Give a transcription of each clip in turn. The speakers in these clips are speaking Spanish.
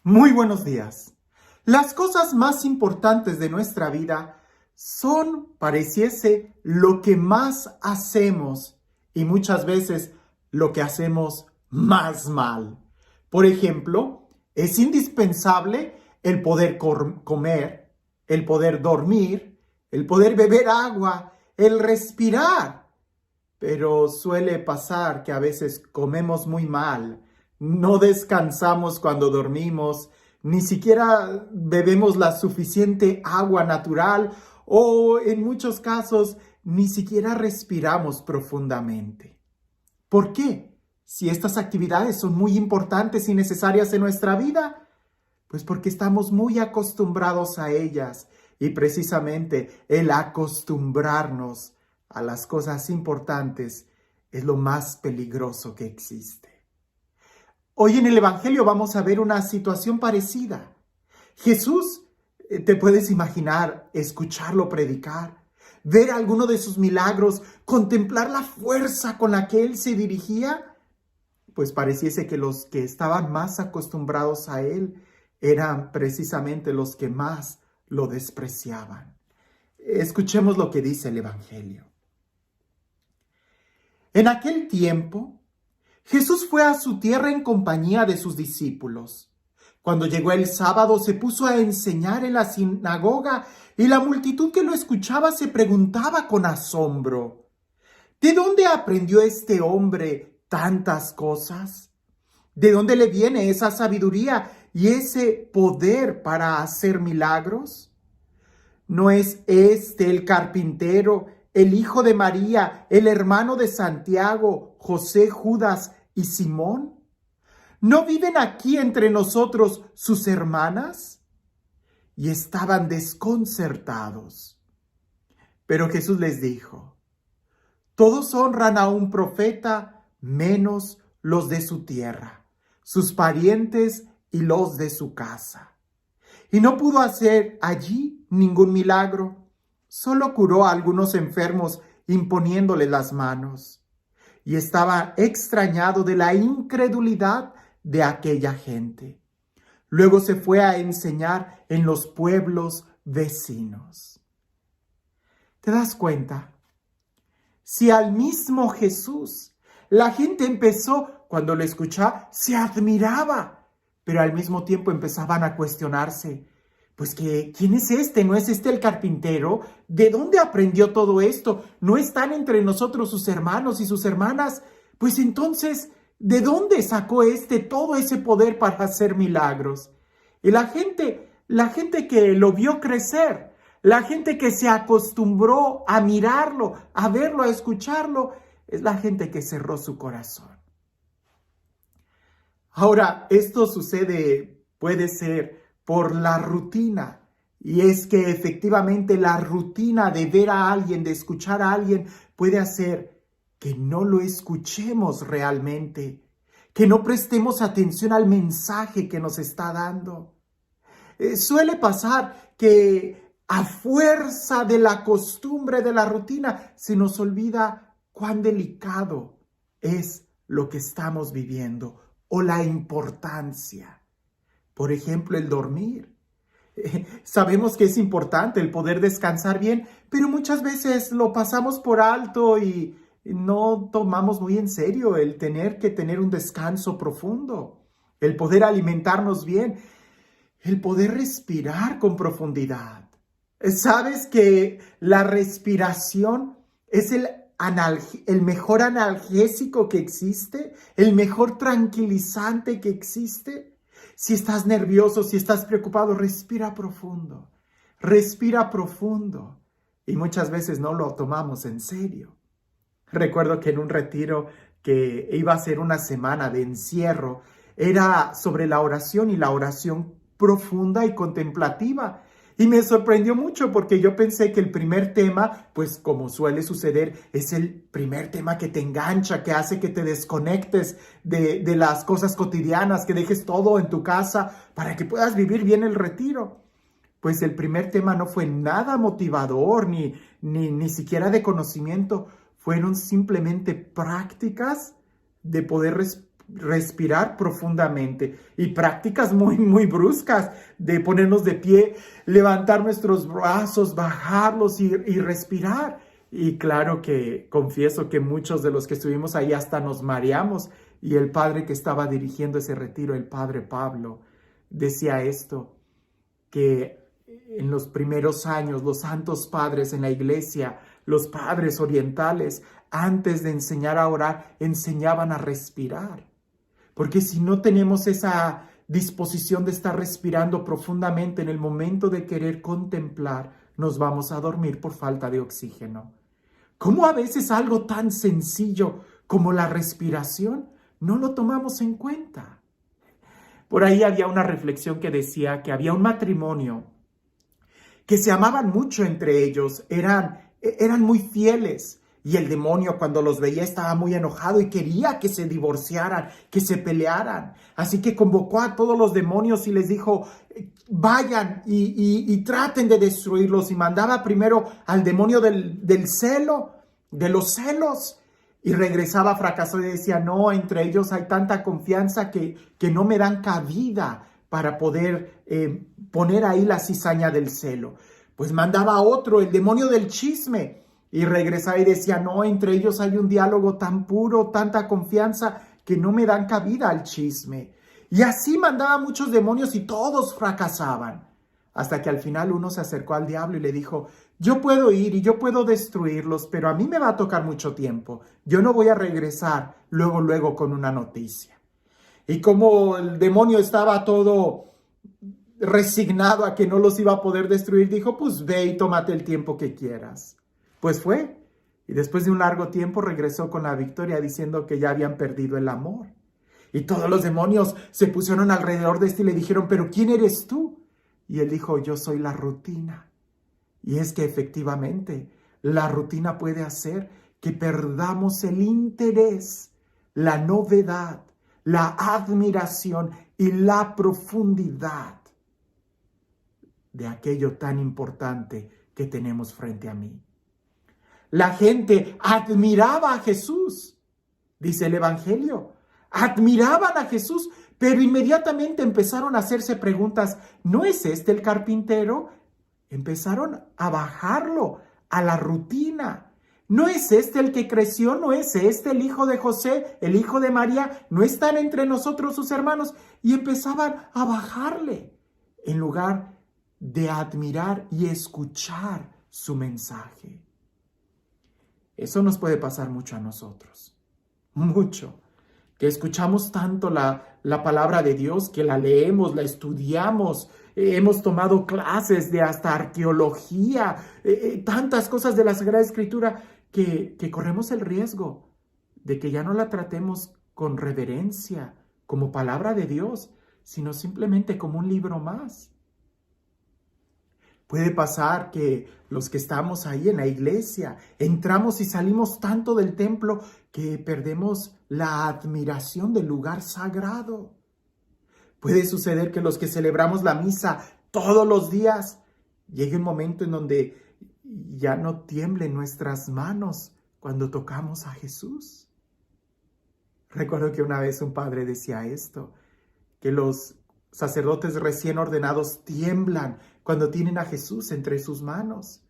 Muy buenos días. Las cosas más importantes de nuestra vida son, pareciese, lo que más hacemos y muchas veces lo que hacemos más mal. Por ejemplo, es indispensable el poder comer, el poder dormir, el poder beber agua, el respirar. Pero suele pasar que a veces comemos muy mal, no descansamos cuando dormimos, ni siquiera bebemos la suficiente agua natural o en muchos casos ni siquiera respiramos profundamente. ¿Por qué? Si estas actividades son muy importantes y necesarias en nuestra vida, pues porque estamos muy acostumbrados a ellas y precisamente el acostumbrarnos a las cosas importantes es lo más peligroso que existe. Hoy en el Evangelio vamos a ver una situación parecida. Jesús, te puedes imaginar, escucharlo predicar, ver alguno de sus milagros, contemplar la fuerza con la que él se dirigía, pues pareciese que los que estaban más acostumbrados a él eran precisamente los que más lo despreciaban. Escuchemos lo que dice el Evangelio. En aquel tiempo, Jesús fue a su tierra en compañía de sus discípulos. Cuando llegó el sábado, se puso a enseñar en la sinagoga y la multitud que lo escuchaba se preguntaba con asombro: ¿de dónde aprendió este hombre tantas cosas? ¿De dónde le viene esa sabiduría y ese poder para hacer milagros? ¿No es este el carpintero, el hijo de María, el hermano de Santiago, José, Judas y Simón? ¿No viven aquí entre nosotros sus hermanas? Y estaban desconcertados. Pero Jesús les dijo: todos honran a un profeta, menos los de su tierra, sus parientes y los de su casa. Y no pudo hacer allí ningún milagro, solo curó a algunos enfermos imponiéndole las manos. Y estaba extrañado de la incredulidad de aquella gente. Luego se fue a enseñar en los pueblos vecinos. ¿Te das cuenta? Si al mismo Jesús la gente empezó, cuando lo escuchaba, se admiraba, pero al mismo tiempo empezaban a cuestionarse: pues que, ¿quién es este? ¿No es este el carpintero? ¿De dónde aprendió todo esto? ¿No están entre nosotros sus hermanos y sus hermanas? Pues entonces, ¿de dónde sacó todo ese poder para hacer milagros? Y la gente que lo vio crecer, la gente que se acostumbró a mirarlo, a verlo, a escucharlo, es la gente que cerró su corazón. Ahora, esto puede ser por la rutina. Y es que efectivamente la rutina de ver a alguien, de escuchar a alguien, puede hacer que no lo escuchemos realmente, que no prestemos atención al mensaje que nos está dando. Suele pasar que a fuerza de la costumbre, de la rutina, se nos olvida cuán delicado es lo que estamos viviendo o la importancia. Por ejemplo, el dormir. Sabemos que es importante el poder descansar bien, pero muchas veces lo pasamos por alto y no tomamos muy en serio el tener que tener un descanso profundo, el poder alimentarnos bien, el poder respirar con profundidad. ¿Sabes que la respiración es el mejor analgésico que existe, el mejor tranquilizante que existe? Si estás nervioso, si estás preocupado, respira profundo. Respira profundo. Y muchas veces no lo tomamos en serio. Recuerdo que en un retiro que iba a ser una semana de encierro, era sobre la oración y la oración profunda y contemplativa. Y me sorprendió mucho porque yo pensé que el primer tema, pues como suele suceder, es el primer tema que te engancha, que hace que te desconectes de las cosas cotidianas, que dejes todo en tu casa para que puedas vivir bien el retiro. Pues el primer tema no fue nada motivador, ni siquiera de conocimiento. Fueron simplemente prácticas de poder respirar profundamente y prácticas muy bruscas de ponernos de pie, levantar nuestros brazos, bajarlos y respirar. Y claro que confieso que muchos de los que estuvimos ahí hasta nos mareamos, y el padre que estaba dirigiendo ese retiro, el padre Pablo, decía esto, que en los primeros años los santos padres en la iglesia, los padres orientales, antes de enseñar a orar, enseñaban a respirar. Porque si no tenemos esa disposición de estar respirando profundamente en el momento de querer contemplar, nos vamos a dormir por falta de oxígeno. ¿Cómo a veces algo tan sencillo como la respiración no lo tomamos en cuenta? Por ahí había una reflexión que decía que había un matrimonio que se amaban mucho entre ellos, eran muy fieles. Y el demonio, cuando los veía, estaba muy enojado y quería que se divorciaran, que se pelearan. Así que convocó a todos los demonios y les dijo, vayan y traten de destruirlos. Y mandaba primero al demonio del celo, de los celos. Y regresaba fracasado y decía, no, entre ellos hay tanta confianza que no me dan cabida para poder poner ahí la cizaña del celo. Pues mandaba a otro, el demonio del chisme. Y regresaba y decía, no, entre ellos hay un diálogo tan puro, tanta confianza, que no me dan cabida al chisme. Y así mandaba muchos demonios y todos fracasaban. Hasta que al final uno se acercó al diablo y le dijo, yo puedo ir y yo puedo destruirlos, pero a mí me va a tocar mucho tiempo. Yo no voy a regresar luego con una noticia. Y como el demonio estaba todo resignado a que no los iba a poder destruir, dijo, pues ve y tómate el tiempo que quieras. Pues fue, y después de un largo tiempo regresó con la victoria diciendo que ya habían perdido el amor. Y todos los demonios se pusieron alrededor de este y le dijeron, ¿pero quién eres tú? Y él dijo, yo soy la rutina. Y es que efectivamente la rutina puede hacer que perdamos el interés, la novedad, la admiración y la profundidad de aquello tan importante que tenemos frente a mí. La gente admiraba a Jesús, dice el Evangelio. Admiraban a Jesús, pero inmediatamente empezaron a hacerse preguntas. ¿No es este el carpintero? Empezaron a bajarlo a la rutina. ¿No es este el que creció? ¿No es este el hijo de José, el hijo de María? ¿No están entre nosotros sus hermanos? Y empezaban a bajarle en lugar de admirar y escuchar su mensaje. Eso nos puede pasar mucho a nosotros, mucho, que escuchamos tanto la palabra de Dios, que la leemos, la estudiamos, hemos tomado clases de hasta arqueología, tantas cosas de la Sagrada Escritura, que corremos el riesgo de que ya no la tratemos con reverencia, como palabra de Dios, sino simplemente como un libro más. Puede pasar que los que estamos ahí en la iglesia, entramos y salimos tanto del templo que perdemos la admiración del lugar sagrado. Puede suceder que los que celebramos la misa todos los días, llegue un momento en donde ya no tiemblen nuestras manos cuando tocamos a Jesús. Recuerdo que una vez un padre decía esto, que los sacerdotes recién ordenados tiemblan cuando tienen a Jesús entre sus manos.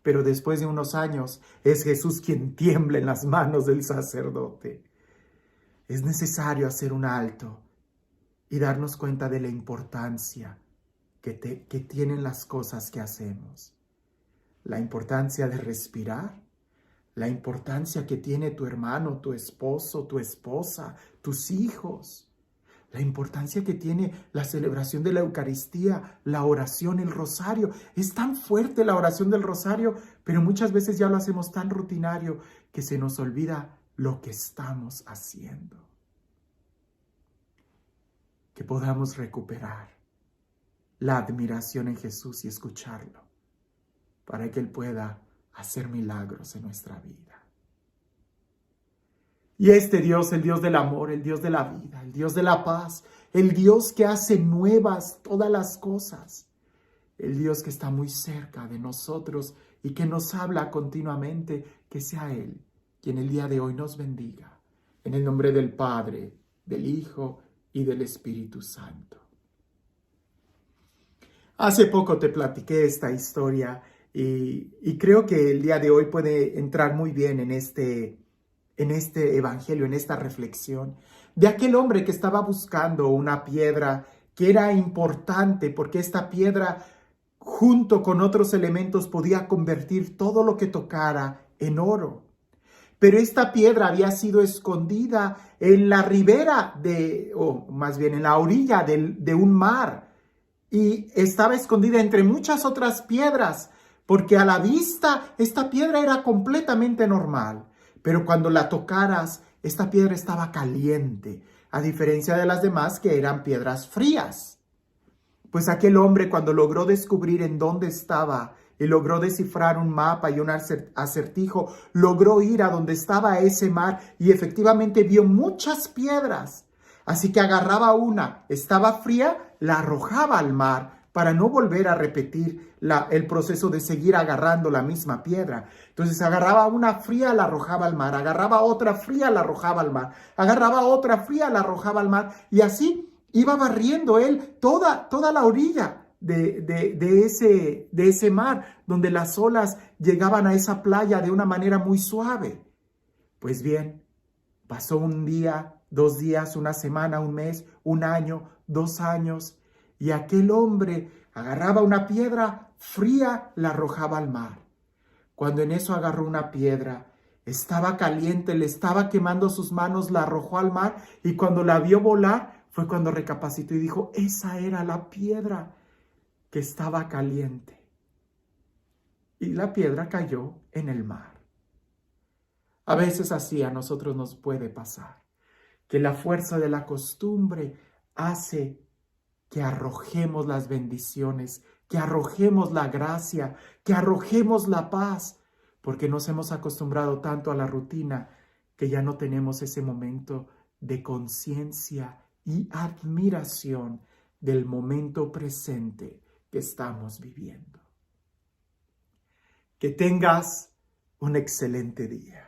Pero después de unos años es Jesús quien tiembla en las manos del sacerdote. Es necesario hacer un alto y darnos cuenta de la importancia que tienen las cosas que hacemos. La importancia de respirar, la importancia que tiene tu hermano, tu esposo, tu esposa, tus hijos. La importancia que tiene la celebración de la Eucaristía, la oración, el rosario. Es tan fuerte la oración del rosario, pero muchas veces ya lo hacemos tan rutinario que se nos olvida lo que estamos haciendo. Que podamos recuperar la admiración en Jesús y escucharlo, para que Él pueda hacer milagros en nuestra vida. Y este Dios, el Dios del amor, el Dios de la vida, el Dios de la paz, el Dios que hace nuevas todas las cosas, el Dios que está muy cerca de nosotros y que nos habla continuamente, que sea Él quien el día de hoy nos bendiga. En el nombre del Padre, del Hijo y del Espíritu Santo. Hace poco te platiqué esta historia y creo que el día de hoy puede entrar muy bien en este evangelio, en esta reflexión, de aquel hombre que estaba buscando una piedra que era importante porque esta piedra, junto con otros elementos, podía convertir todo lo que tocara en oro. Pero esta piedra había sido escondida en la ribera o más bien en la orilla de un mar, y estaba escondida entre muchas otras piedras, porque a la vista esta piedra era completamente normal. Pero cuando la tocaras, esta piedra estaba caliente, a diferencia de las demás que eran piedras frías. Pues aquel hombre, cuando logró descubrir en dónde estaba y logró descifrar un mapa y un acertijo, logró ir a donde estaba ese mar y efectivamente vio muchas piedras. Así que agarraba una, estaba fría, la arrojaba al mar para no volver a repetir el proceso de seguir agarrando la misma piedra. Entonces agarraba una fría, la arrojaba al mar, agarraba otra fría, la arrojaba al mar, agarraba otra fría, la arrojaba al mar, y así iba barriendo él toda la orilla de ese mar, donde las olas llegaban a esa playa de una manera muy suave. Pues bien, pasó un día, 2 días, una semana, un mes, un año, 2 años, y aquel hombre agarraba una piedra fría, la arrojaba al mar. Cuando en eso agarró una piedra, estaba caliente, le estaba quemando sus manos, la arrojó al mar, y cuando la vio volar, fue cuando recapacitó y dijo, esa era la piedra que estaba caliente. Y la piedra cayó en el mar. A veces así a nosotros nos puede pasar, que la fuerza de la costumbre hace que arrojemos las bendiciones, que arrojemos la gracia, que arrojemos la paz, porque nos hemos acostumbrado tanto a la rutina que ya no tenemos ese momento de conciencia y admiración del momento presente que estamos viviendo. Que tengas un excelente día.